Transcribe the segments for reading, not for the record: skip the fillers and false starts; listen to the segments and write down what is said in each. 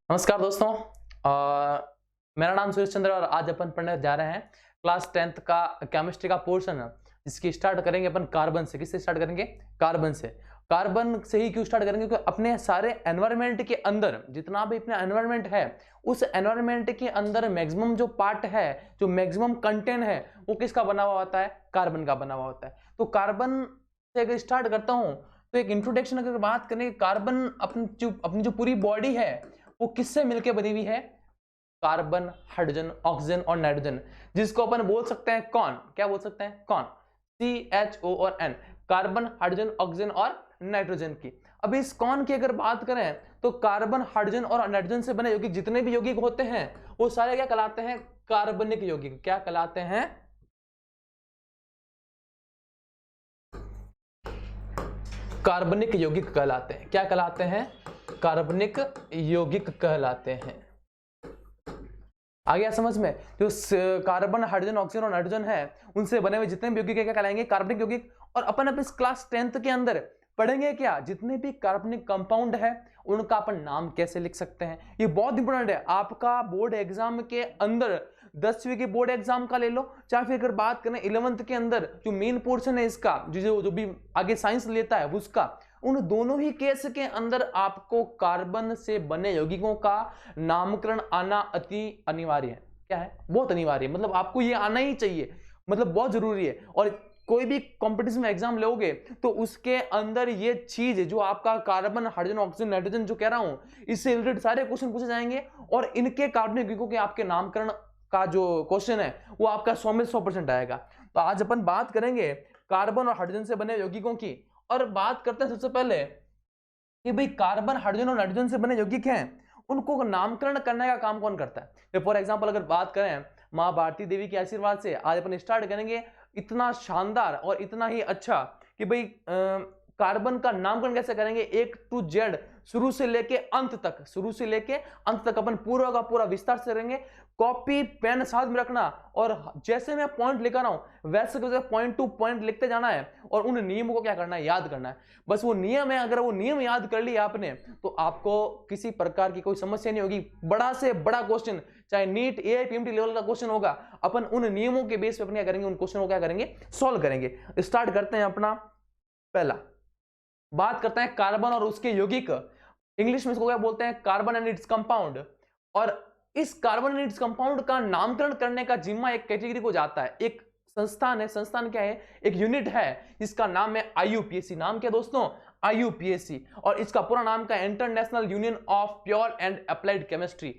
नमस्कार दोस्तों। मेरा नाम सुरेश चंद्र और आज अपन पढ़ने जा रहे हैं क्लास 10th का केमिस्ट्री का पोर्शन है जिसकी स्टार्ट करेंगे अपन कार्बन से। किससे स्टार्ट करेंगे? कार्बन से। कार्बन से ही क्यों स्टार्ट करेंगे? क्योंकि अपने सारे एनवायरनमेंट के अंदर जितना भी अपना एनवायरनमेंट है उस एनवायरनमेंट के अंदर मैक्सिमम जो पार्ट है, जो मैक्सिमम कंटेंट है वो किसका बना हुआ होता है? कार्बन का बना हुआ होता है। तो कार्बन से अगर स्टार्ट करता हूं तो एक इंट्रोडक्शन अगर बात करें, कार्बन अपनी जो पूरी बॉडी है वो किससे मिलकर बनी हुई है? कार्बन, हाइड्रोजन, ऑक्सीजन और नाइट्रोजन, जिसको अपन बोल सकते हैं कौन? क्या बोल सकते हैं? कौन? CHO और N, कार्बन, हाइड्रोजन, ऑक्सीजन और नाइट्रोजन की। अब इस कौन की अगर बात करें तो कार्बन, हाइड्रोजन और नाइट्रोजन से बने यौगिक जितने भी यौगिक होते हैं वो सारे क्या कहलाते हैं? कार्बनिक यौगिक। क्या कहलाते हैं? कार्बनिक यौगिक कहलाते हैं। क्या कहलाते हैं? कार्बनिक यौगिक कहलाते हैं। आ गया समझ में? जो कार्बन, हाइड्रोजन, ऑक्सीजन और नाइट्रोजन है उनसे बने हुए जितने भी यौगिक क्या कहलाएंगे? कार्बनिक यौगिक। और अपन अब इस क्लास 10th के अंदर पढ़ेंगे क्या? जितने भी कार्बनिक कंपाउंड है उनका अपन नाम कैसे लिख सकते हैं। ये बहुत इंपॉर्टेंट है आपका बोर्ड एग्जाम के अंदर। 10वीं के बोर्ड एग्जाम का ले लो, चाहे फिर अगर बात करें 11th के अंदर जो मेन पोर्शन है इसका, जो भी आगे साइंस लेता है उसका, उन दोनों ही केस के अंदर आपको कार्बन से बने यौगिकों का नामकरण आना अति अनिवार्य है। क्या है? बहुत अनिवार्य है। मतलब आपको ये आना ही चाहिए, मतलब बहुत जरूरी है। और कोई भी कंपटीशन में एग्जाम लोगे तो उसके अंदर ये चीज जो आपका कार्बन, हाइड्रोजन, ऑक्सीजन, नाइट्रोजन जो कह रहा हूं इससे रिलेटेड सारे क्वेश्चन पूछे जाएंगे और इनके कार्बनिक यौगिकों के आपके नामकरण का जो क्वेश्चन है वो आपका 100 में 100% आएगा। तो आज अपन बात करेंगे कार्बन और हाइड्रोजन से बने यौगिकों की। और बात करते हैं सबसे पहले कि भाई कार्बन, हाइड्रोजन और नाइट्रोजन से बने यौगिक हैं उनको नामकरण करने का काम कौन करता है? फॉर एग्जांपल अगर बात करें मां भारती देवी के आशीर्वाद से आज अपन स्टार्ट करेंगे इतना शानदार और इतना ही अच्छा कि भाई कार्बन का नामकरण कैसे करेंगे A to Z, शुरू से लेके अंत तक अपन पूरा का पूरा विस्तार से करेंगे। कॉपी पेन साथ में रखना और जैसे मैं पॉइंट लिखा रहा हूं वैसे पॉइंट टू पॉइंट लिखते जाना है और उन नियमों को क्या करना है? याद करना है। बस वो नियम है, अगर वो नियम याद कर लिया आपने तो आपको किसी प्रकार की कोई समस्या नहीं होगी। बड़ा से बड़ा क्वेश्चन, चाहे नीट, AIPMT लेवल का क्वेश्चन होगा, अपन उन नियमों के बेस पे अपने क्या करेंगे? उन क्वेश्चन को क्या करेंगे? सॉल्व करेंगे। स्टार्ट करते हैं अपना पहला। बात करते हैं कार्बन और उसके यौगिक। इंग्लिश में इसको क्या बोलते हैं? Carbon and its compound. और इस कार्बन एंड इट्स कंपाउंड का नामकरण करने का जिम्मा एक कैटेगरी को जाता है, एक संस्थान है। संस्थान क्या है? एक यूनिट है जिसका नाम है IUPAC। नाम क्या दोस्तों? IUPAC। और इसका पूरा नाम का international union of pure and applied chemistry.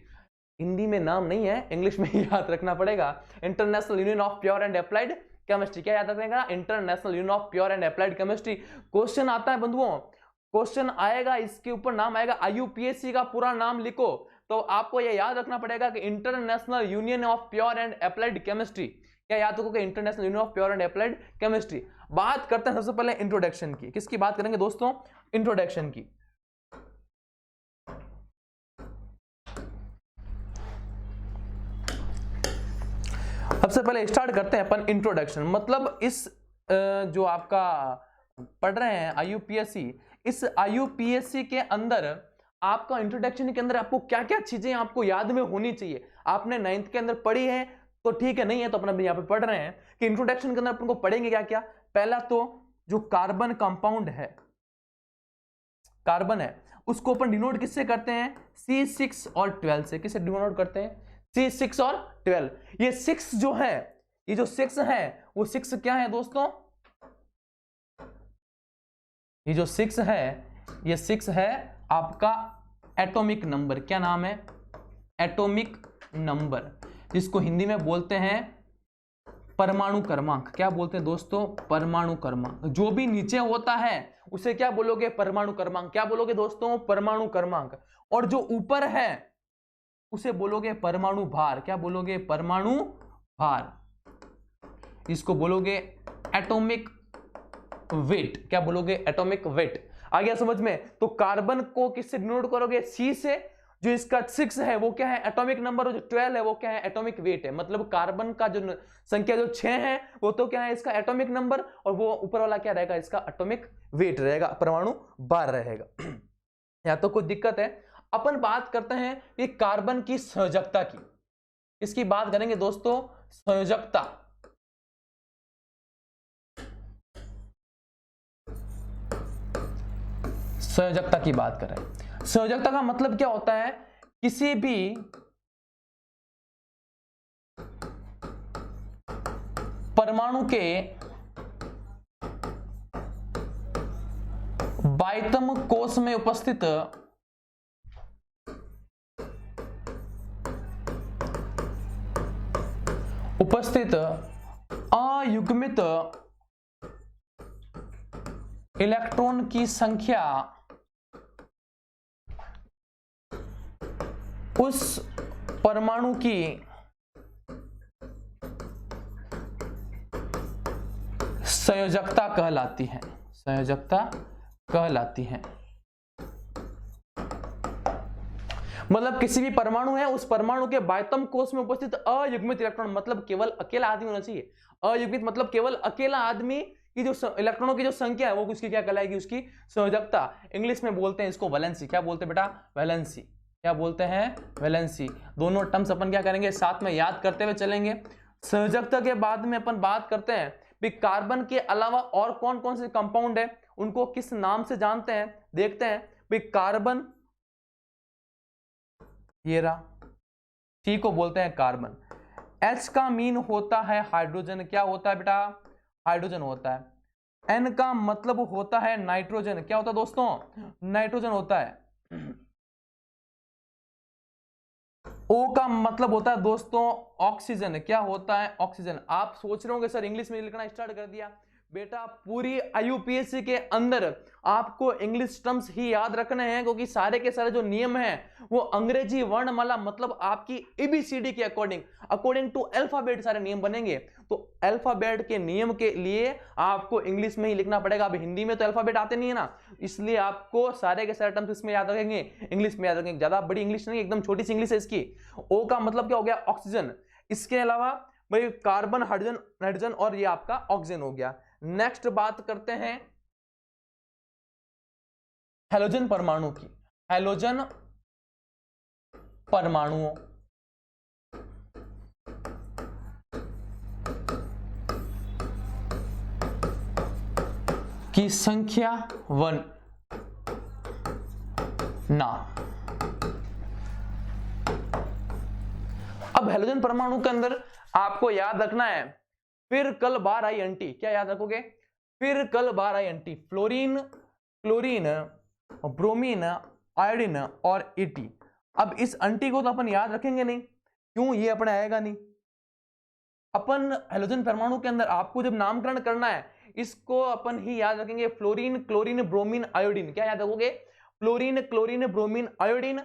Hindi में नाम नहीं है, इंग्लिश में ही याद रखना पड़ेगा। International union of pure and applied chemistry. क्या याद रखने का? International union of pure and applied chemistry. Question आता है बंधुओं, क्वेश्चन आएगा, इसके ऊपर नाम आएगा IUPAC का पूरा नाम लिखो तो आपको यह याद रखना पड़ेगा कि international union of pure and applied chemistry. क्या याद रखोगे? International union of pure and applied chemistry. बात करते हैं सबसे पहले इंट्रोडक्शन की। किसकी बात करेंगे दोस्तों? इंट्रोडक्शन की। सबसे पहले स्टार्ट करते हैं अपन इंट्रोडक्शन। मतलब इस जो आपका पढ़ रहे हैं IUPAC, इस IUPAC के अंदर आपका इंट्रोडक्शन के अंदर आपको क्या क्या चीजें आपको याद में होनी चाहिए। आपने 9th के अंदर पढ़ी है तो ठीक है, नहीं है तो अपना यहाँ पे पढ़ रहे हैं कि इंट्रोडक्शन के अंदर अपन को पढ़ेंगे क्या क्या। पहला तो जो कार्बन कंपाउंड है, कार्बन है, उसको अपन डिनोट किससे करते हैं? C6 और 12 से। किससे डिनोट करते हैं? C6 और 12। ये 6 जो है, ये जो 6 है वो 6 क्या है दोस्तों? ये जो 6 है, ये 6 है आपका एटॉमिक नंबर। क्या नाम है? एटॉमिक नंबर, जिसको हिंदी में बोलते हैं परमाणु क्रमांक। क्या बोलते हैं दोस्तों? परमाणु क्रमांक। जो भी नीचे होता है उसे क्या बोलोगे? परमाणु क्रमांक। क्या बोलोगे दोस्तों? परमाणु क्रमांक। और जो ऊपर है उसे बोलोगे परमाणु भार। क्या बोलोगे? परमाणु भार। इसको बोलोगे एटॉमिक वेट। क्या बोलोगे? Atomic weight. आ गया समझ में? तो कार्बन को किससे डिनोट करोगे? C से। जो इसका 6 है वो क्या है? Atomic number. और जो 12 है वो क्या है? एटॉमिक वेट है। मतलब कार्बन का जो संख्या जो 6 है वो तो क्या है? इसका एटॉमिक नंबर। और वो ऊपर वाला क्या रहेगा? इसका एटॉमिक वेट रहेगा, परमाणु भार रहेगा। या तो कोई दिक्कत है? अपन बात करते हैं कि कार्बन की संयोजकता की। इसकी बात करेंगे दोस्तों, संयोजकता। संयोजकता की बात करें, संयोजकता का मतलब क्या होता है? किसी भी परमाणु के बाह्यतम कोश में उपस्थित अयुग्मित इलेक्ट्रॉन की संख्या उस परमाणु की संयोजकता कहलाती है। संयोजकता कहलाती है। मतलब किसी भी परमाणु है, उस परमाणु के बाह्यतम कोश में उपस्थित अयुग्मित इलेक्ट्रॉन, मतलब केवल अकेला आदमी होना चाहिए। अयुग्मित मतलब केवल अकेला आदमी की जो इलेक्ट्रॉनों की जो संख्या है वो उसकी क्या कहलाएगी? उसकी संयोजकता। इंग्लिश में बोलते हैं इसको वैलेंसी। क्या बोलते हैं बेटा? वैलेंसी। क्या बोलते हैं? वैलेंसी। दोनों टर्म्स अपन क्या करेंगे? साथ में याद करते हुए चलेंगे। संयोजकता के बाद में अपन बात करते हैं कि कार्बन के अलावा और कौन कौन से कंपाउंड है, उनको किस नाम से जानते हैं, देखते हैं। भी कार्बन, ये रहा, सी को बोलते हैं कार्बन। H का मीन होता है हाइड्रोजन। क्या होता है बेटा? हाइड्रोजन होता है। N का मतलब होता है नाइट्रोजन। क्या होता है दोस्तों? नाइट्रोजन होता है। O का मतलब होता है दोस्तों ऑक्सीजन। क्या होता है? ऑक्सीजन। आप सोच रहे होंगे सर इंग्लिश में लिखना स्टार्ट कर दिया। बेटा पूरी IUPAC के अंदर आपको इंग्लिश टर्म्स ही याद रखने हैं, क्योंकि सारे के सारे जो नियम हैं वो अंग्रेजी वर्णमाला मतलब आपकी ABCD के अकॉर्डिंग टू अल्फाबेट सारे नियम बनेंगे। तो अल्फाबेट के नियम के लिए आपको इंग्लिश में ही लिखना पड़ेगा। अब हिंदी में तो अल्फाबेट आते नहीं है ना, इसलिए आपको सारे के सारे टर्म्स इसमें याद रखेंगे, इंग्लिश में याद रखेंगे। ज्यादा बड़ी इंग्लिश नहीं, एकदम छोटी सी इंग्लिश है इसकी। ओ का मतलब क्या हो गया? ऑक्सीजन। इसके अलावा भाई कार्बन, हाइड्रोजन, नाइट्रोजन और ये आपका ऑक्सीजन हो गया। नेक्स्ट बात करते हैं हैलोजन परमाणु की। हैलोजन परमाणुओं की संख्या 1 ना। अब हैलोजन परमाणु के अंदर आपको याद रखना है फिर कल बार आई एंटी। क्या याद रखोगे? फिर कल बार आई aunty. Fluorine, chlorine, bromine, iodine और एटी। अब इस एंटी को तो अपन याद रखेंगे नहीं, क्यों? ये अपने आएगा नहीं। अपन हैलोजन परमाणु के अंदर आपको जब नामकरण करना है इसको अपन ही याद रखेंगे। Fluorine, chlorine, bromine, iodine. क्या याद रखोगे? Fluorine, chlorine, bromine, iodine.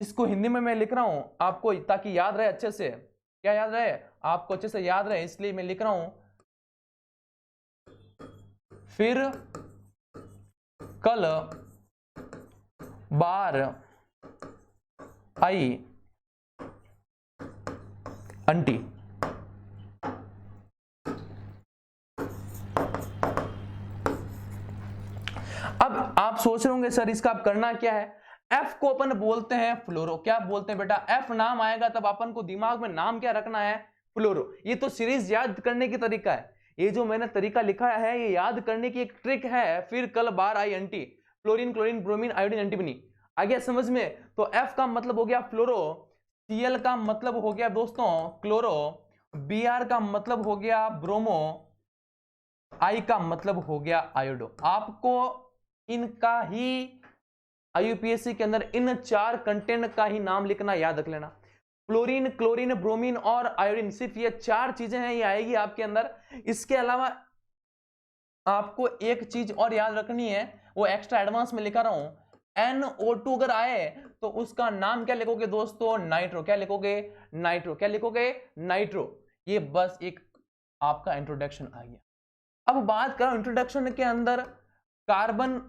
इसको हिंदी में मैं लिख रहा हूं आपको ताकि याद रहे अच्छे से। क्या याद रहे? आपको अच्छे से याद रहे इसलिए मैं लिख रहा हूं। फिर कल बार आई अंटी। अब आप सोच रहे होंगे सर इसका आप करना क्या है? F को अपन बोलते हैं फ्लोरो। क्या बोलते हैं बेटा? F नाम आएगा तब अपन को दिमाग में नाम क्या रखना है? फ्लोरो। ये तो सीरीज याद करने की तरीका है। ये जो मैंने तरीका लिखा है ये याद करने की एक ट्रिक है। फिर कल बार आई aunty, fluorine, chlorine, bromine, iodine, antimony. आ गया समझ में? तो F का मतलब हो गया फ्लोरो, Cl का मतलब हो गया दोस्तों क्लोरो, Br का मतलब हो गया ब्रोमो, I का मतलब हो गया आयोडो। आपको इनका ही IUPAC के अंदर इन 4 कंटेंट का ही नाम लिखना याद रख लेना। फ्लोरीन, क्लोरीन, ब्रोमीन और आयोडीन, सिर्फ ये 4 चीजें हैं, ये आएगी आपके अंदर। इसके अलावा आपको एक चीज और याद रखनी है, वो एक्स्ट्रा एडवांस में लिखा रहा हूं। NO2 अगर आए तो उसका नाम क्या लिखोगे दोस्तों? नाइट्रो। क्या लिखोगे? नाइट्रो। क्या लिखोगे? नाइट्रो। ये बस एक आपका इंट्रोडक्शन आ गया। अब बात करो इंट्रोडक्शन के अंदर कार्बन,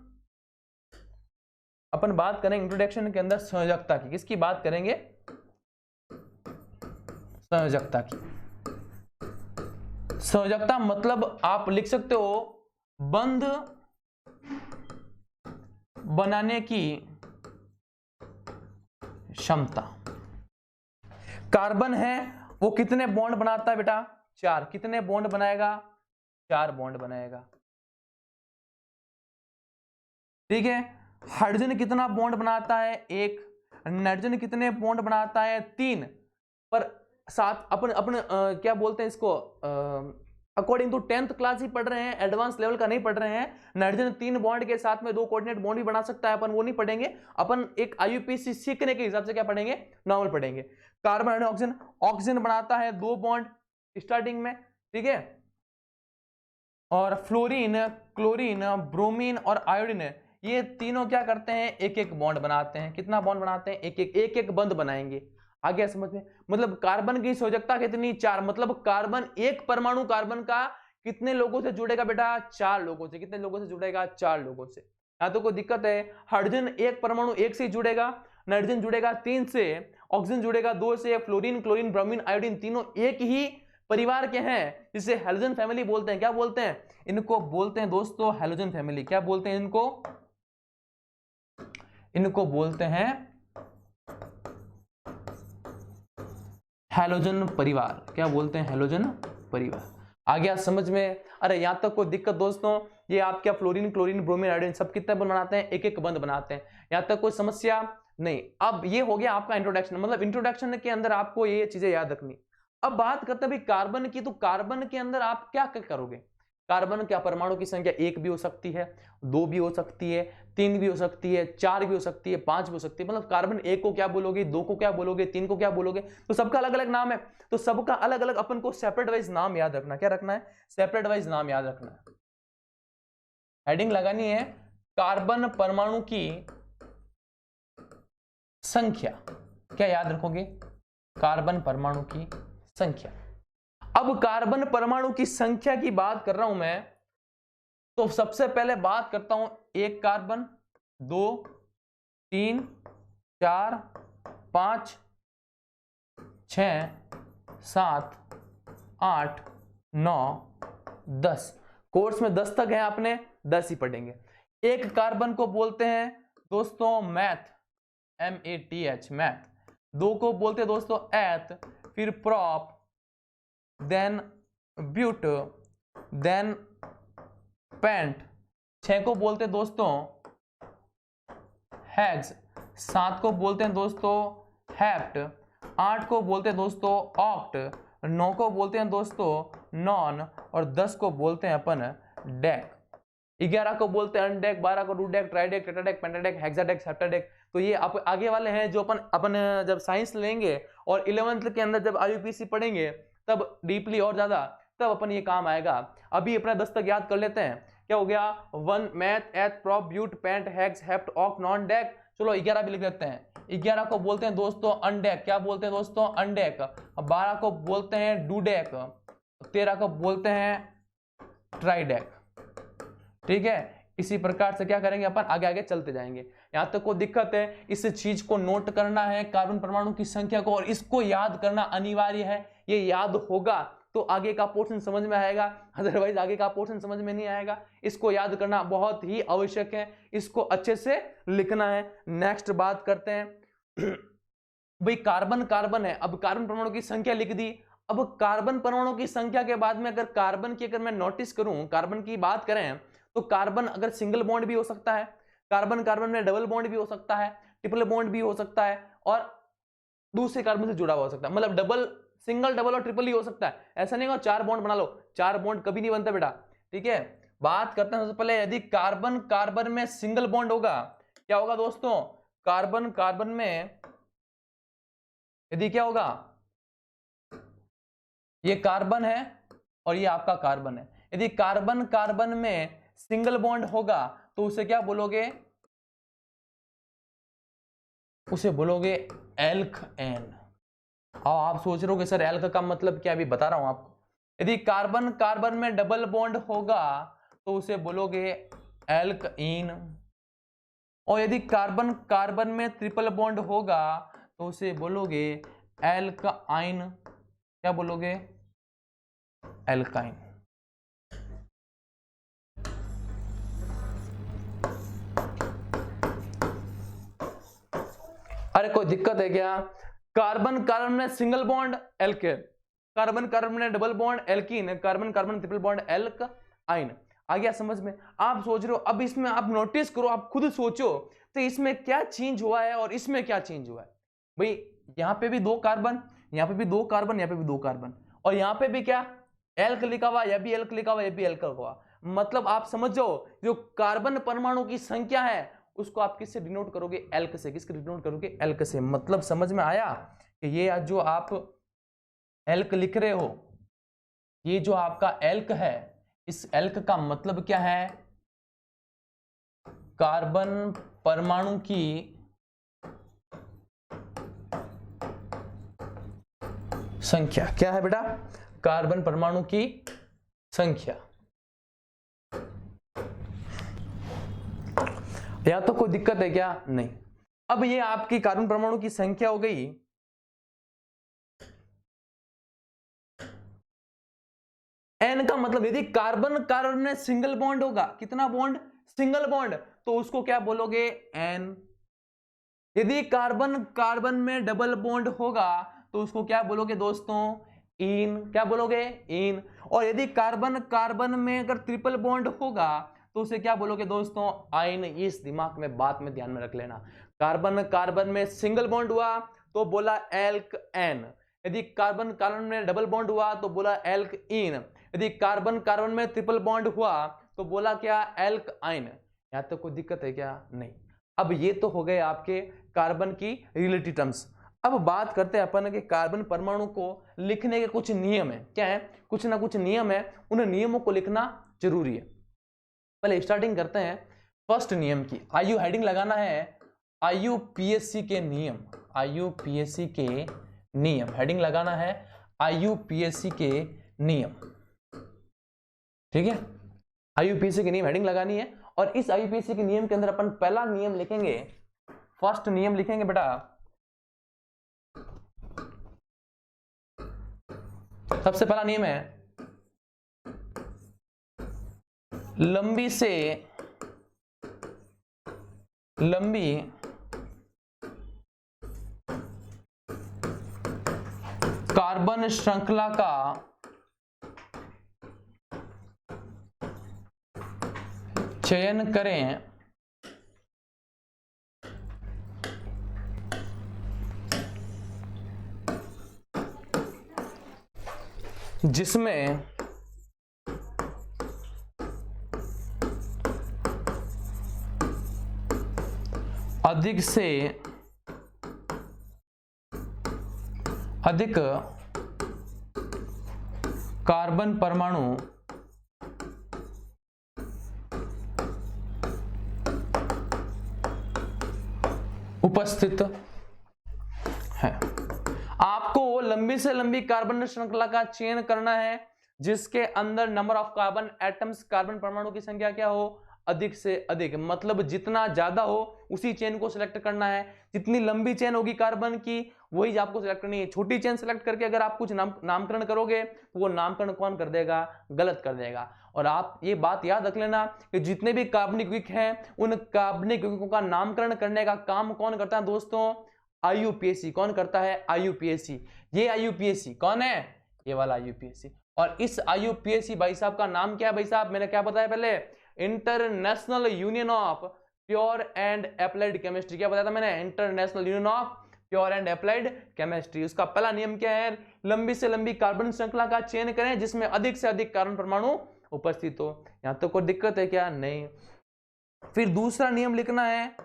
अपन बात करेंगे इंट्रोडक्शन के अंदर संयोजकता की। किसकी बात करेंगे? संयोजकता की। संयोजकता मतलब आप लिख सकते हो बंध बनाने की क्षमता। कार्बन है वो कितने बॉन्ड बनाता है बेटा? 4। कितने बॉन्ड बनाएगा? 4 बॉन्ड बनाएगा। ठीक है। हाइड्रोजन कितना बॉन्ड बनाता है? 1। नाइट्रोजन कितने बॉन्ड बनाता है? 3। पर साथ अपन अपन क्या बोलते हैं इसको, अकॉर्डिंग टू 10th क्लास ही पढ़ रहे हैं, एडवांस लेवल का नहीं पढ़ रहे हैं। नाइट्रोजन 3 बॉन्ड के साथ में 2 कोऑर्डिनेट बॉन्ड भी बना सकता है, अपन वो नहीं पढ़ेंगे। अपन एक आईयूपीएसी सीखने के हिसाब से क्या पढ़ेंगे? नॉर्मल पढ़ेंगे। कार्बन और ऑक्सीजन, ऑक्सीजन बनाता है 2 बॉन्ड स्टार्टिंग में, ठीक है। और फ्लोरीन, क्लोरीन, ब्रोमीन और आयोडीन, ये तीनों क्या करते हैं? एक एक बॉन्ड बनाते हैं। कितना बॉन्ड बनाते हैं? एक एक बंद बनाएंगे। आ गया समझ में? मतलब कार्बन की संयोजकता कितनी? 4। मतलब कार्बन, एक परमाणु कार्बन का कितने लोगों से जुड़ेगा बेटा? 4 लोगों से। कितने लोगों से जुड़ेगा? 4 लोगों से। यहां तो कोई दिक्कत है? हाइड्रोजन एक परमाणु 1 से जुड़ेगा, नाइट्रोजन जुड़ेगा 3 से, ऑक्सीजन जुड़ेगा 2 से, फ्लोरीन, क्लोरीन, ब्रोमीन, आयोडीन तीनों एक ही परिवार के हैं, जिसे हैलोजन फैमिली बोलते हैं। क्या बोलते हैं? इनको बोलते हैं दोस्तों हैलोजन फैमिली। क्या बोलते हैं इनको? इनको बोलते हैं हैलोजन परिवार। क्या बोलते हैं? हैलोजन परिवार। आ गया समझ में? अरे यहां तक कोई दिक्कत दोस्तों? ये आप क्या फ्लोरीन, क्लोरीन, ब्रोमीन, आयोडीन सब कितने बंद बनाते हैं? एक एक बंद बनाते हैं। यहां तक कोई समस्या नहीं। अब ये हो गया आपका इंट्रोडक्शन। मतलब इंट्रोडक्शन के अंदर आपको ये चीजें याद रखनी। अब बात करते हैं भाई कार्बन की। तो कार्बन के अंदर आप क्या क्या करोगे? कार्बन क्या परमाणु की संख्या 1 भी हो सकती है, 2 भी हो सकती है, 3 भी हो सकती है, 4 भी हो सकती है, 5 भी हो सकती है। मतलब कार्बन 1 को क्या बोलोगे, 2 को क्या बोलोगे, 3 को क्या बोलोगे? तो सबका अलग अलग नाम है। तो सबका अलग अलग अपन को सेपरेट वाइज नाम याद रखना। क्या रखना है? सेपरेट वाइज नाम याद रखना है। हेडिंग लगानी है कार्बन परमाणु की संख्या। क्या याद रखोगे? कार्बन परमाणु की संख्या। अब कार्बन परमाणु की संख्या की बात कर रहा हूं मैं, तो सबसे पहले बात करता हूं 1 कार्बन, 2, 3, 4, 5, 6, 7, 8, 9, 10। कोर्स में 10 तक है, आपने 10 ही पढ़ेंगे। 1 कार्बन को बोलते हैं दोस्तों मैथ, MATH, मैथ। 2 को बोलते हैं दोस्तों एथ, फिर prop, then but, then pent. 6 को बोलते हैं दोस्तों हेक्स, 7 को बोलते हैं दोस्तों हेप्ट, 8 को बोलते हैं दोस्तों ऑक्ट, 9 को बोलते हैं दोस्तों नॉन, और 10 को बोलते हैं अपन डेक। 11 को बोलते हैं अनडेक, 12 को डूडेक, ट्राइडेक, टेट्राडेक, पेंटाडेक, हेक्साडेक, सेप्टाडेक। तो ये आगे वाले हैं जो अपन जब साइंस लेंगे और 11th के अंदर जब आईयूपीएसी पढ़ेंगे तब डीपली और ज्यादा, तब अपन ये काम आएगा। अभी अपना 10 तक याद कर लेते हैं। क्या हो गया? 1 meth, eth, prop, but, pent, hex, hept, oct, non, dec. चलो 11 भी लिख लेते हैं। 11 को बोलते हैं दोस्तों अनडेक। क्या बोलते हैं दोस्तों? अनडेक। 12 को बोलते हैं डूडेक, 13 को बोलते हैं ट्राइडेक। ठीक है। इसी प्रकार से क्या करेंगे अपन? आगे आगे चलते जाएंगे। यहां तक कोई दिक्कत है? इस चीज को नोट करना है, कार्बन परमाणु की संख्या को, और इसको याद करना अनिवार्य है। ये याद होगा तो आगे का पोर्शन समझ में आएगा, अदरवाइज आगे का पोर्शन समझ में नहीं आएगा। इसको याद करना बहुत ही आवश्यक है, इसको अच्छे से लिखना है। नेक्स्ट बात करते हैं भाई कार्बन, कार्बन है। अब कार्बन परमाणु की संख्या लिख दी। अब कार्बन परमाणु की संख्या के बाद में अगर कार्बन की, अगर मैं नोटिस करूं, कार्बन की बात करें तो कार्बन अगर सिंगल बॉन्ड भी हो सकता है, कार्बन कार्बन में डबल बॉन्ड भी हो सकता है, ट्रिपल बॉन्ड भी हो सकता है, और दूसरे कार्बन से जुड़ा हुआ हो सकता है। मतलब डबल, सिंगल, डबल और ट्रिपल ही हो सकता है। ऐसा नहीं हो 4 बॉन्ड बना लो, 4 बॉन्ड कभी नहीं बनता बेटा। ठीक है। बात करते हैं सबसे पहले, यदि कार्बन कार्बन में सिंगल बॉन्ड होगा, क्या होगा दोस्तों? कार्बन कार्बन में यदि क्या होगा, ये कार्बन है और ये आपका कार्बन है, यदि कार्बन कार्बन में सिंगल बॉन्ड होगा तो उसे क्या बोलोगे? उसे बोलोगे एल्केन। आप सोच रहे हो कि सर एल्क का मतलब क्या? अभी बता रहा हूं आपको। यदि कार्बन कार्बन में डबल बॉन्ड होगा तो उसे बोलोगे एल्कीन, और यदि कार्बन कार्बन में ट्रिपल बॉन्ड होगा तो उसे बोलोगे एल्काइन। क्या बोलोगे? एल्काइन। अरे अरे कोई दिक्कत है क्या? कार्बन कार्बन में single bond alkane, carbon carbon में double bond alkene, carbon carbon triple bond alkyne. आ गया समझ में? आप सोच रहे हो, अब इसमें आप नोटिस करो, आप खुद सोचो तो इसमें क्या चेंज हुआ है और इसमें क्या चेंज हुआ है। भाई यहां पे भी 2 कार्बन, यहां पे भी 2 कार्बन, यहां पे भी 2 कार्बन, और यहां पे भी क्या एल्क लिखा हुआ, यह भी एल्क लिखा हुआ, यह भी एल्क लिखा हुआ। मतलब आप समझ जाओ, जो कार्बन परमाणु की संख्या है उसको आप किससे डिनोट करोगे? एल्क से। किसके डिनोट करोगे? एल्क से। मतलब समझ में आया कि ये जो आप एल्क लिख रहे हो, ये जो आपका एल्क है, इस एल्क का मतलब क्या है? कार्बन परमाणु की संख्या। क्या है बेटा? कार्बन परमाणु की संख्या। या तो कोई दिक्कत है क्या? नहीं। अब ये आपकी कार्बन परमाणु की संख्या हो गई। एन का मतलब यदि कार्बन कार्बन में सिंगल बॉन्ड होगा, कितना बॉन्ड? सिंगल बॉन्ड, तो उसको क्या बोलोगे? एन। यदि कार्बन कार्बन में डबल बॉन्ड होगा तो उसको क्या बोलोगे दोस्तों? इन। क्या बोलोगे? इन। और यदि कार्बन कार्बन में अगर ट्रिपल बॉन्ड होगा तो उसे क्या बोलोगे दोस्तों? आइन। इस दिमाग में बात में ध्यान में रख लेना। कार्बन कार्बन में सिंगल बॉन्ड हुआ तो बोला एल्क एन, यदि कार्बन कार्बन में डबल बॉन्ड हुआ तो बोला एल्क इन, यदि कार्बन कार्बन में ट्रिपल बॉन्ड हुआ तो बोला क्या? एल्क आइन। यहां तक कोई दिक्कत है क्या? नहीं। अब ये तो हो गए आपके कार्बन की रिलेटिव टर्म्स। अब बात करते हैं अपन के कार्बन परमाणु को लिखने के कुछ नियम है। क्या है? कुछ ना कुछ नियम है, उन नियमों को लिखना जरूरी है। पहले स्टार्टिंग करते हैं फर्स्ट नियम की। आयु हेडिंग लगाना है आईयूपीएससी के नियम। आईयूपीएससी के नियम हेडिंग लगाना है आईयूपीएससी के नियम। ठीक है, आईयूपीएससी के नियम हेडिंग लगानी है। और इस आईयूपीएससी के नियम के अंदर अपन पहला नियम लिखेंगे, फर्स्ट नियम लिखेंगे बेटा। सबसे पहला नियम है लंबी से लंबी कार्बन श्रृंखला का चयन करें जिसमें अधिक से अधिक कार्बन परमाणु उपस्थित है। आपको लंबी से लंबी कार्बन श्रृंखला का चयन करना है जिसके अंदर number of carbon atoms, carbon परमाणु की संख्या क्या हो? अधिक से अधिक। मतलब जितना ज्यादा हो उसी चेन को सिलेक्ट करना है। जितनी लंबी चेन होगी कार्बन की वही आपको सिलेक्ट करनी है। छोटी चेन सिलेक्ट करके अगर आप कुछ नामकरण करोगे तो वो नामकरण कौन कर देगा? गलत कर देगा। और आप ये बात याद रख लेना कि जितने भी कार्बनिक यौगिक हैं उन कार्बनिक यौगिकों का नामकरण करने का काम कौन करता है दोस्तों? आईयूपीएससी। कौन करता है? आईयूपीएससी। ये आईयूपीएससी कौन है? ये वाला आईयूपीएससी। और इस आईयूपीएससी भाई साहब का नाम क्या है? भाई साहब मैंने क्या बताया पहले? International union of pure and applied chemistry. क्या बताया था मैंने? International union of pure and applied chemistry. उसका पहला नियम क्या है? लंबी से लंबी कार्बन श्रृंखला का चयन करें जिसमें अधिक से अधिक कार्बन परमाणु उपस्थित हो। यहां तो कोई दिक्कत है क्या? नहीं। फिर दूसरा नियम लिखना है,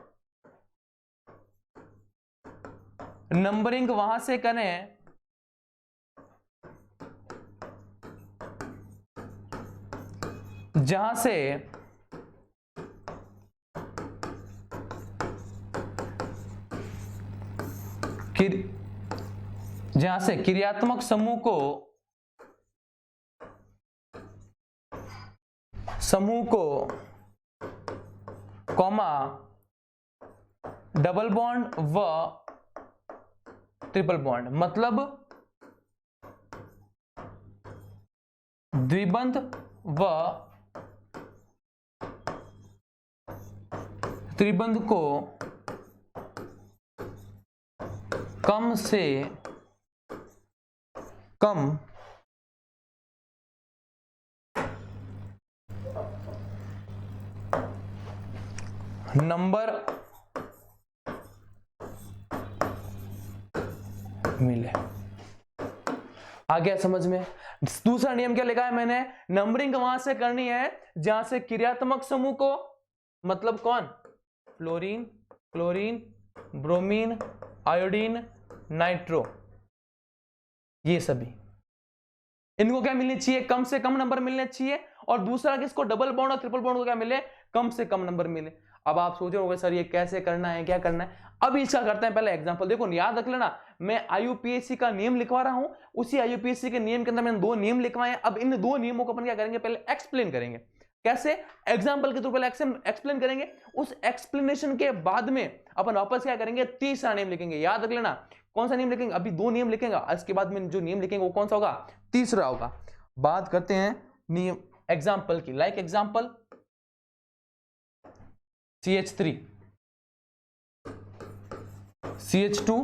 नंबरिंग वहां से करें जहां से क्रियात्मक समूह को कॉमा डबल बॉन्ड व ट्रिपल बॉन्ड, मतलब द्विबंध व त्रिबंध को कम से कम नंबर मिले। आ गया समझ में? दूसरा नियम क्या लिखा है मैंने? नंबरिंग वहां से करनी है जहां से क्रियात्मक समूह को, मतलब कौन? Fluorine, chlorine, bromine, iodine, nitro, ये सभी, इनको क्या मिलनी चाहिए? कम से कम नंबर मिलने चाहिए। और दूसरा किसको? डबल बॉन्ड और ट्रिपल बॉन्ड को क्या मिले? कम से कम नंबर मिले। अब आप सोच रहे होंगे सर ये कैसे करना है, क्या करना है? अब इसका करते हैं पहले एग्जांपल। देखो याद रख लेना, मैं आईयूपीएससी का नियम लिखवा रहा हूं, उसी आईयूपीएससी के नियम के अंदर मैंने 2 नियम लिखवाए हैं। अब इन 2 नियमों को अपन क्या करेंगे? पहले एक्सप्लेन करेंगे। कैसे? एग्जाम्पल के थ्रू पहले एक्सप्लेन करेंगे, उस एक्सप्लेनेशन के बाद में अपन वापस क्या करेंगे? तीसरा नियम लिखेंगे। याद रख लेना कौन सा नियम लिखेंगे? अभी 2 नियम लिखेंगे, इसके बाद में जो नियम लिखेंगे वो कौन सा होगा? तीसरा होगा। बात करते हैं नियम एग्जाम्पल की। Like example CH3, CH2,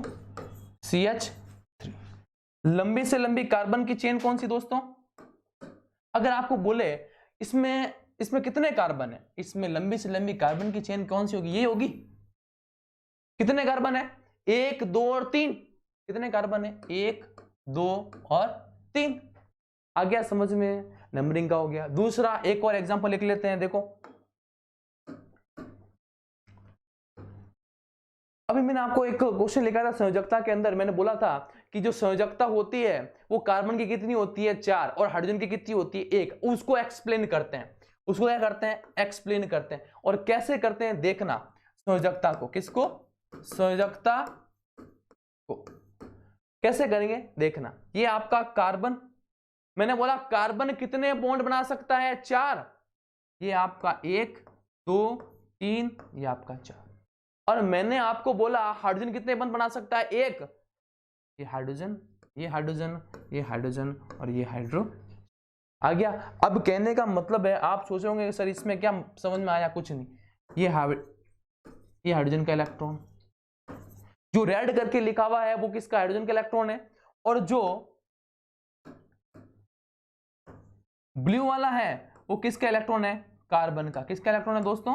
CH3। लंबी से लंबी कार्बन की चेन कौन सी दोस्तों? अगर आपको बोले इसमें कितने कार्बन है, इसमें लंबी से लंबी कार्बन की चेन कौन सी होगी? ये होगी। कितने कार्बन है? 1, 2 और 3। कितने कार्बन है? 1, 2 और 3। आ गया समझ में? नंबरिंग का हो गया। दूसरा एक और एग्जांपल लिख लेते हैं। देखो अभी मैंने आपको एक क्वेश्चन लिखा था संयोजकता के अंदर, मैंने बोला था कि जो संयोजकता होती है वो कार्बन की कितनी होती है? 4, और हाइड्रोजन की कितनी होती है? 1। उसको एक्सप्लेन करते हैं। उसको क्या करते हैं? एक्सप्लेन करते हैं। और कैसे करते हैं देखना संयोजकता को। किसको? संयोजकता को कैसे करेंगे देखना। ये आपका कार्बन, मैंने बोला कार्बन कितने बॉन्ड बना सकता है? 4। ये आपका 1, 2, 3, ये आपका 4। और मैंने आपको बोला हाइड्रोजन कितने बंद बना सकता है? 1। ये हाइड्रोजन, ये हाइड्रोजन, ये हाइड्रोजन और ये हाइड्रो। आ गया? अब कहने का मतलब है, आप सोच रहे होंगे सर इसमें क्या समझ में आया? कुछ नहीं। ये हाइड्रोजन का इलेक्ट्रॉन, जो रेड करके लिखा हुआ है वो किसका? हाइड्रोजन का इलेक्ट्रॉन है। और जो ब्लू वाला है वो किसका इलेक्ट्रॉन है? कार्बन का। किसका इलेक्ट्रॉन है दोस्तों?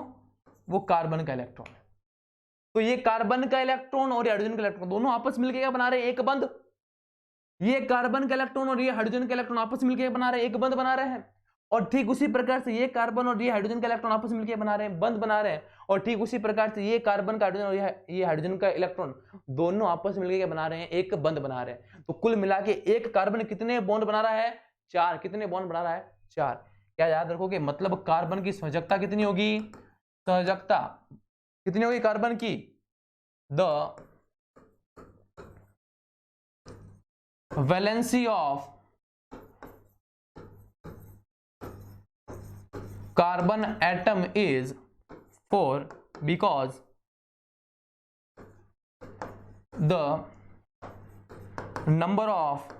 वो कार्बन का इलेक्ट्रॉन है। तो ये कार्बन का इलेक्ट्रॉन और हाइड्रोजन का इलेक्ट्रॉन दोनों आपस मिलकर क्या बना रहे हैं? एक बंध। ये कार्बन का इलेक्ट्रॉन और ये हाइड्रोजन का इलेक्ट्रॉन आपस मिलकर बना रहे हैं, एक बंध बना रहे हैं। और ठीक उसी प्रकार से ये कार्बन और ये हाइड्रोजन का इलेक्ट्रॉन आपस मिलकर बना रहे हैं, बंध बना रहे हैं। और ठीक उसी प्रकार से ये कार्बन का हाइड्रोजन और ये हाइड्रोजन का इलेक्ट्रॉन दोनों आपस में मिलकर बना रहे हैं, एक बंध बना रहे हैं। तो कुल मिला के एक कार्बन कितने बॉन्ड बना रहा है? 4। कितने बॉन्ड बना रहा है? 4। क्या याद रखोगे? मतलब कार्बन की संयोजकता कितनी होगी? संयोजकता कितनी होगी कार्बन की? The valency of carbon atom is 4 because the number of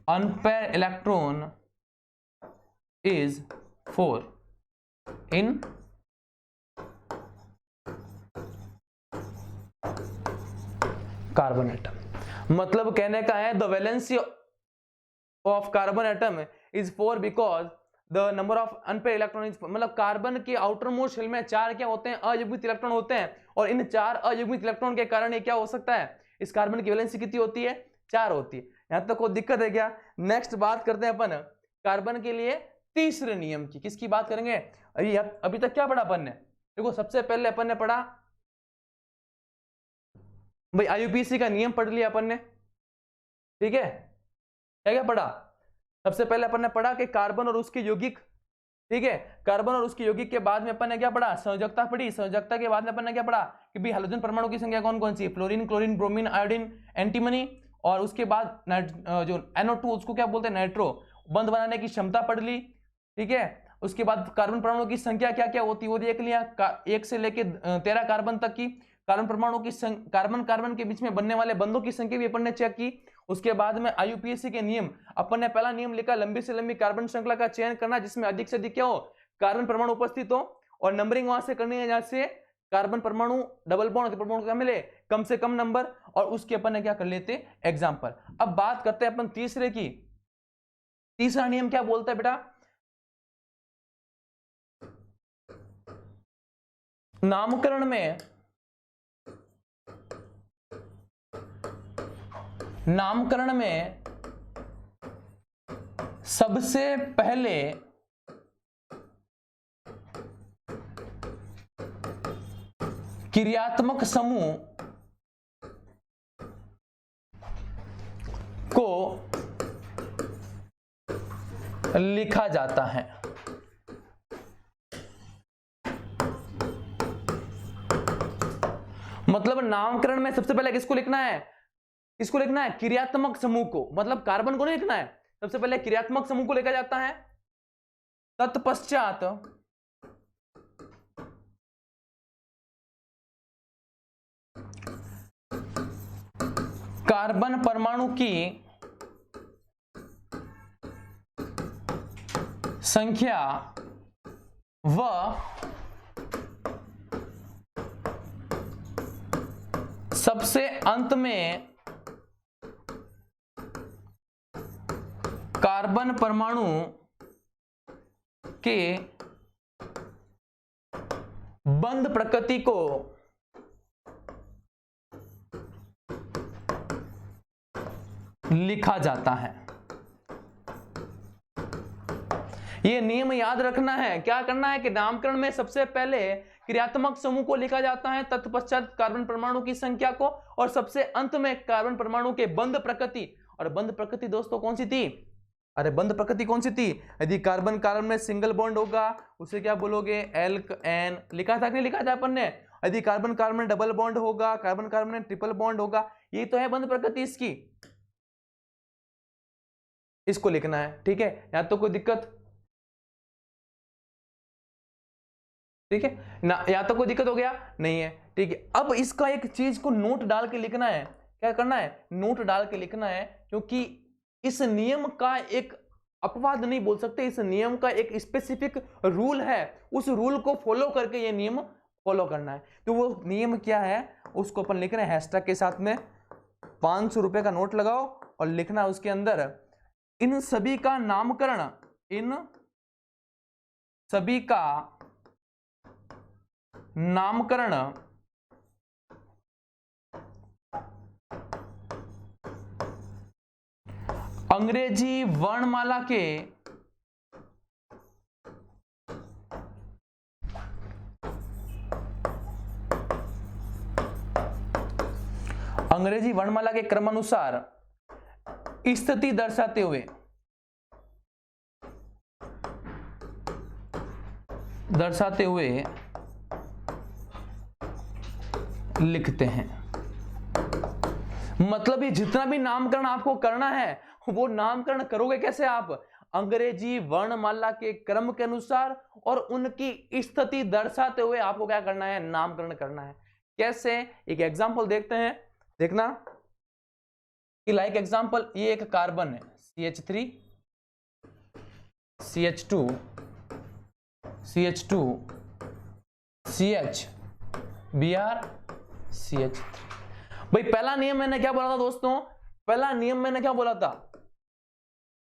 unpaired electron is 4 in carbon atom. मतलब कहने का है the valency of carbon atom is 4 because the number of unpaired electron is, मतलब कार्बन के outer most shell में 4 क्या होते हैं? अयुग्मित इलेक्ट्रॉन होते हैं। और इन 4 अयुग्मित इलेक्ट्रॉन के कारण ये क्या हो सकता है? इस कार्बन की वैलेंसी कितनी होती है? 4 होती है। यहां तक कोई दिक्कत है क्या? नेक्स्ट बात करते हैं अपन कार्बन के लिए तीसरे नियम की। किसकी बात करेंगे? अभी तक क्या पढ़ा अपन ने? देखो सबसे पहले अपन ने पढ़ा भाई आईयूपीएससी का नियम पढ़ लिया अपन ने, ठीक है? क्या क्या पढ़ा? सबसे पहले अपन ने पढ़ा कि कार्बन और उसके यौगिक, ठीक है? कार्बन और उसके यौगिक के बाद में अपन ने क्या पढ़ा? संयोजकता पढ़ी। संयोजकता के बाद में अपन ने क्या पढ़ा? कि भाई हाइड्रोजन परमाणु की संख्या कौन कौन सी है? Fluorine, chlorine, bromine, iodine, antimony. और उसके बाद जो NO2 उसको क्या बोलते हैं? नाइट्रो। बंध बनाने की क्षमता पढ़ ली, ठीक है? उसके बाद कार्बन परमाणु की संख्या क्या क्या होती है वो देख लिया, 1 से लेके 13 कार्बन तक की कार्बन परमाणु की कार्बन के बीच में बनने वाले बंधों की संख्या भी अपन ने चेक की। उसके बाद में आईयूपीएससी के नियम, अपन ने पहला नियम लिखा लंबी से लंबी कार्बन श्रृंखला का चयन करना जिसमें अधिक से अधिक क्या हो? कार्बन परमाणु उपस्थित हो। और नंबरिंग वहां से करनी है जहां से कार्बन परमाणु डबल बॉन्ड ट्रिपल बॉन्ड क्या मिले, कम से कम नंबर, और उसके अपन ने क्या कर लेते एग्जांपल। अब बात करते हैं अपन तीसरे की। तीसरा नियम क्या बोलता है बेटा, नामकरण में सबसे पहले क्रियात्मक समूह को लिखा जाता है। मतलब नामकरण में सबसे पहले किसको लिखना है, किसको लिखना है, क्रियात्मक समूह को, मतलब कार्बन को नहीं लिखना है, सबसे पहले क्रियात्मक समूह को लिखा जाता है। तत्पश्चात कार्बन परमाणु की संख्या व सबसे अंत में कार्बन परमाणु के बंध प्रकृति को लिखा जाता है। यह नियम याद रखना है, क्या करना है कि नामकरण में सबसे पहले क्रियात्मक समूह को लिखा जाता है, तत्पश्चात कार्बन परमाणु की संख्या को, और सबसे अंत में कार्बन परमाणु के बंध प्रकृति। और बंध प्रकृति दोस्तों कौन सी थी, अरे बंध प्रकृति कौन सी थी, यदि कार्बन कार्बन में सिंगल बॉन्ड होगा उसे क्या बोलोगे, एल्क एन, लिखा था कि नहीं लिखा था अपन ने। यदि कार्बन कार्बन में डबल बॉन्ड होगा, कार्बन कार्बन में ट्रिपल बॉन्ड होगा, ये तो है बंध प्रकृति इसकी, इसको लिखना है। ठीक है, यहां तो कोई दिक्कत, ठीक है ना, या तो कोई दिक्कत हो गया नहीं है। ठीक है, अब इसका एक चीज को नोट डाल के लिखना है, क्या करना है, नोट डाल के लिखना है, क्योंकि इस नियम का एक अपवाद नहीं बोल सकते, इस नियम का एक स्पेसिफिक रूल है, उस रूल को फॉलो करके ये नियम फॉलो करना है। तो वो नियम क्या है उसको अपन लिख रहे हैं हैशटैग के साथ में, 500 रुपए का नोट लगाओ और लिखना उसके अंदर, इन सभी का नामकरण, इन सभी का नामकरण अंग्रेजी वर्णमाला के क्रमानुसार स्थिति दर्शाते हुए लिखते हैं। मतलब ये जितना भी नामकरण आपको करना है वो नामकरण करोगे कैसे आप, अंग्रेजी वर्णमाला के क्रम के अनुसार और उनकी स्थिति दर्शाते हुए आपको क्या करना है, नामकरण करना है। कैसे, एक एग्जांपल देखते हैं, देखना कि लाइक एग्जांपल, ये एक कार्बन है CH3 CH2 CH2 CH Br CH3। भाई पहला नियम मैंने क्या बोला था दोस्तों, पहला नियम मैंने क्या बोला था,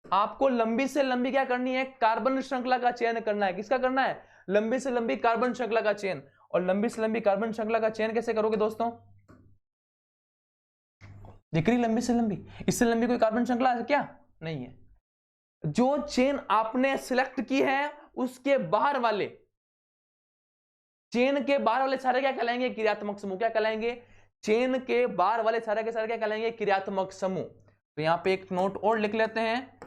आपको लंबी से लंबी क्या करनी है, कार्बन श्रृंखला का चयन करना है। किसका करना है, लंबी से लंबी कार्बन श्रृंखला का चयन। और लंबी से लंबी कार्बन श्रृंखला का चयन कैसे करोगे दोस्तों, दिख रही लंबी से लंबी, इससे लंबी कोई कार्बन श्रृंखला है क्या, नहीं है। जो चेन आपने सिलेक्ट की है उसके बाहर वाले, चेन के बाहर वाले सारे क्या कहलाएंगे, क्रियात्मक समूह। क्या कहलाएंगे, चेन के बाहर वाले सारे के सारे क्या कहलाएंगे, क्रियात्मक समूह। तो यहां पे एक नोट और लिख लेते हैं,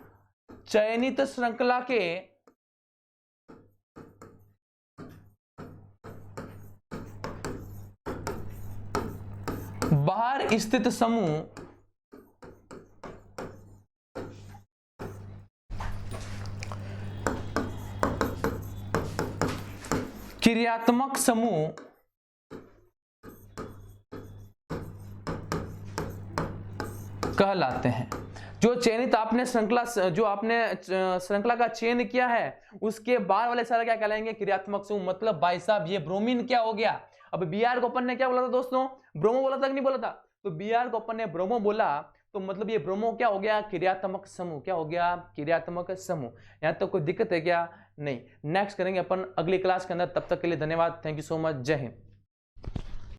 चयनित श्रृंखला के बाहर स्थित समूह क्रियात्मक समूह कहलाते हैं। जो चयनित आपने श्रृंखला, जो आपने श्रृंखला का चयन किया है उसके बाहर वाले सारे क्या कहलाएंगे, क्रियात्मक समूह। मतलब भाई साहब ये ब्रोमीन क्या हो गया, अब Br को अपन ने क्या बोला था दोस्तों, ब्रोमो बोला था कि नहीं बोला था, तो Br को अपन ने ब्रोमो बोला तो मतलब ये ब्रोमो क्या हो गया, क्रियात्मक समूह, क्या हो गया, क्रियात्मक समूह। यहां तक कोई दिक्कत है क्या, नहीं। नेक्स्ट करेंगे अपन अगली क्लास के अंदर, तब तक के लिए धन्यवाद, थैंक यू सो मच, जय हिंद।